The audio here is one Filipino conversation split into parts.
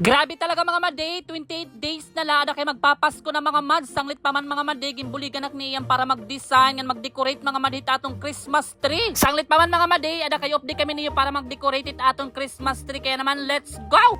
Grabe talaga mga maday, 28 days na lada kay magpapasko na mga mads. Sanglit pa man mga maday, gimbuligan ak niyang para mag-design and mag-decorate mga maday atong Christmas tree. Sanglit pa man mga maday, ada kayo update kami niyo para mag-decorate it atong Christmas tree. Kaya naman, let's go!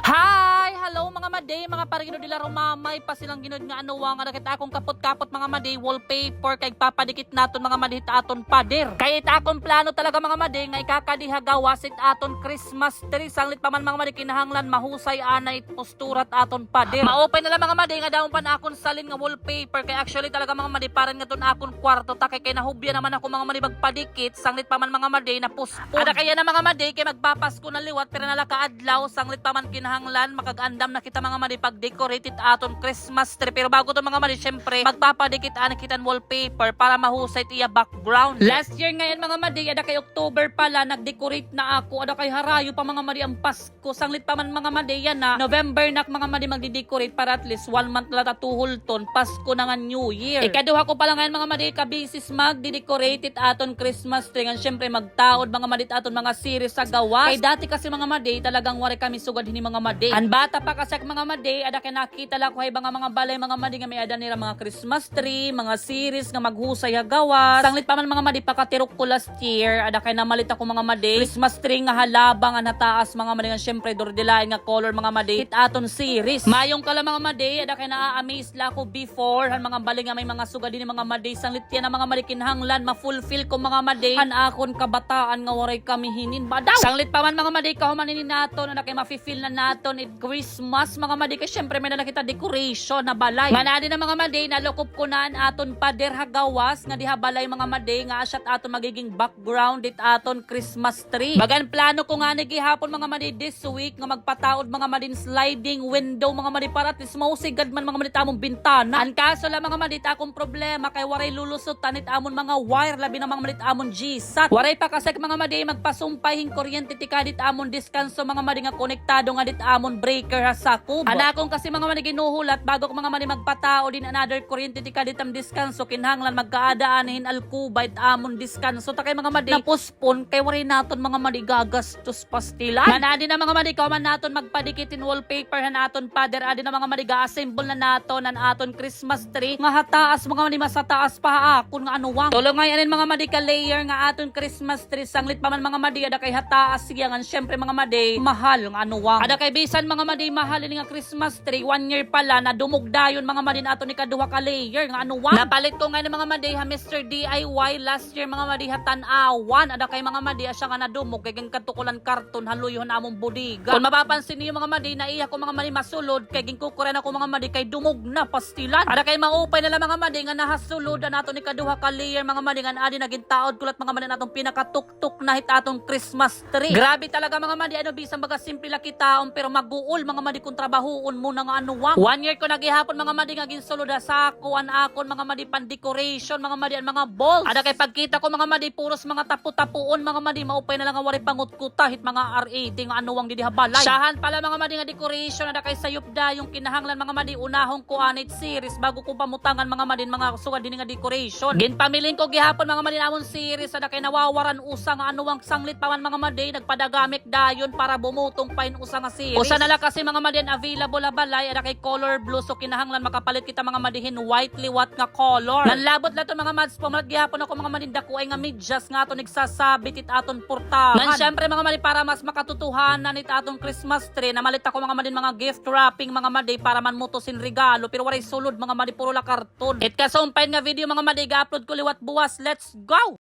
Hi! Hello mga maday, mga parigino dila rumamay pa silang ginod nga anuwa nga nakita akong kapot-kapot mga maday, wallpaper kay papadikit naton mga maday aton pader. Kay ita akong plano talaga mga maday nga ikakadihagawas it aton Christmas tree. Sanglit pa man mga maday kinahanglan mahusay ana it posturat aton pader. Ma-open na lang mga maday nga daon pa na akong salin nga wallpaper kay actually talaga mga maday paran nga ton akong kwarto ta kay nahubya naman ako mga maday magpadikit. Sanglit pa man mga maday na puspon. Ada kaya na mga maday kay magpapasko na liwat pero nala kaadlaw. Sanglit pa man kinahanglan makagandam na kita mga maday pag-decorated aton Christmas tree. Pero bago to mga maday, syempre magpapadikit ana kitan wallpaper para mahusay tiya background. Last year ngayon mga maday, ada kay October pala nag-decorate na ako. Ada kay harayo pa mga maday ang Pasko. Sanglit pa man mga maday yan na November na mga maday magdi-decorate para at least 1 month na tuhol ton Pasko na nga New Year. Ikaduha ko pala ngayon mga maday kabisis magdi-decorate aton Christmas tree. Nga syempre magtaod mga maday aton mga series sa gawas. Kay dati kasi mga maday talagang wari kami sugad hini mga maday. An bata pa kasi mga maday, ada kay nakita lang ko hay mga balay mga maday nga may ada nila mga Christmas tree, mga series nga maghusay gawas. Sanglit pa man mga maday pakatirok ko last year, ada kay namalit ako mga maday Christmas tree nga halabang nga nataas mga maday nga syempre dordilain nga color mga maday hit aton series. Mayong kala mga maday, ada kay naa-amaze la ko before han mga balay nga may mga sugad din mga maday. Sanglit yan mga maday kinahanglan ma-fulfill ko mga maday han akon kabataan nga waray kami hinin badaw. Sanglit pa man mga maday kahumanin naton na kay ma-feel na naton it Christmas mga maday kay syempre may na nakita decoration na balay. Manadi na mga maday nalukop ko naan aton pader hagawas nga diha balay mga maday nga asyat aton magiging background it aton Christmas tree. Bagan plano ko nga ni gihapon mga maday this week nga magpataod mga maday sliding window mga maday para at least mausigad man mga maday tamong bintana. Ang kaso lang mga maday akong problema kay waray lulusot tanit amon mga wire labi na mga maday amon GSAT. Waray pa kasi mga maday magpasumpay hing kuryente ti kadit amon diskanso mga maday nga konektado nga dit amon breaker ha sa kubo. Anakong kasi mga maday ginuhulat bago ko mga maday magpatao din another kuryente ti kadit am diskanso kinahanglan magkaadaan hin alkuba it amon diskanso ta kay mga maday napuspon kay waray naton mga maday gagastos pastilan. Manadi na mga maday kauman naton magpadikitin wallpaper han aton pader adi na mga maday ga-assemble na naton an aton Christmas tree nga hataas mga maday masataas pa akon nga anuwang. Tulong ngayon mga maday ka layer nga aton Christmas tree. Sanglit pa man mga maday ada kay hataas siya nga syempre mga maday mahal nga anuwang. Ada kay bisan mga maday mahal ini nga Christmas tree 1 year pala na dumugdayon mga maday aton ni kaduha ka layer nga anuwang. Napalit ko ngayon mga maday ha Mr. DIY last year mga maday hatan-awan. Ada kay mga maday asya nga nadumog kay gang katukulan karton haluyon among budiga. Kung mapapansin niyo mga maday na iya ko mga maday masulod kay ginkukuren ako mga maday kay dumog na pastilan. Ada kay maupay na lang mga maday nga nahasulod nato ni kaduha ka layer mga maday nga adi naging taod kulat mga maday natong pinakatuktok na hit atong Christmas tree. Grabe talaga mga maday ano bisan baga simple la kitaon pero maguol mga maday kung trabahoon mo na nga anuwang. 1 year ko nagihapon mga maday nga ginsulod sa kuan akon mga maday pan decoration mga maday mga balls. Ada kay pagkita ko mga maday puros mga tapu-tapuon mga maday maupay na lang nga wari pangutkuta hit mga R80 nga anuwang di diha balay. Sahan pala mga maday nga decoration ada kay sayupda yung kinahanglan mga maday unahong ko anit series bago ko pamutangan mga maday mga sugad din nga decoration. Ginpamiling ko gihapon mga maday namon series ada kay nawawaran usa nga anuwang sanglit pa man mga maday nagpadagamik dayon para bumutong pain usa nga series. Usa na lang kasi mga maday available na balay ada kay color blue so kinahanglan makapalit kita mga madihin white liwat nga color. Nanlabot la to mga mads pumalat gihapon ako mga maday dako ay nga medyas nga aton nagsasabit it aton portahan. Nan syempre mga maday para mas makatutuhanan it aton Christmas tree namalit ako mga maday mga gift wrapping mga maday para man mutusin regalo pero waray sulod mga maday puro la karton. It kasumpay nga video mga maday ga-upload ko liwat buwas. Let's go.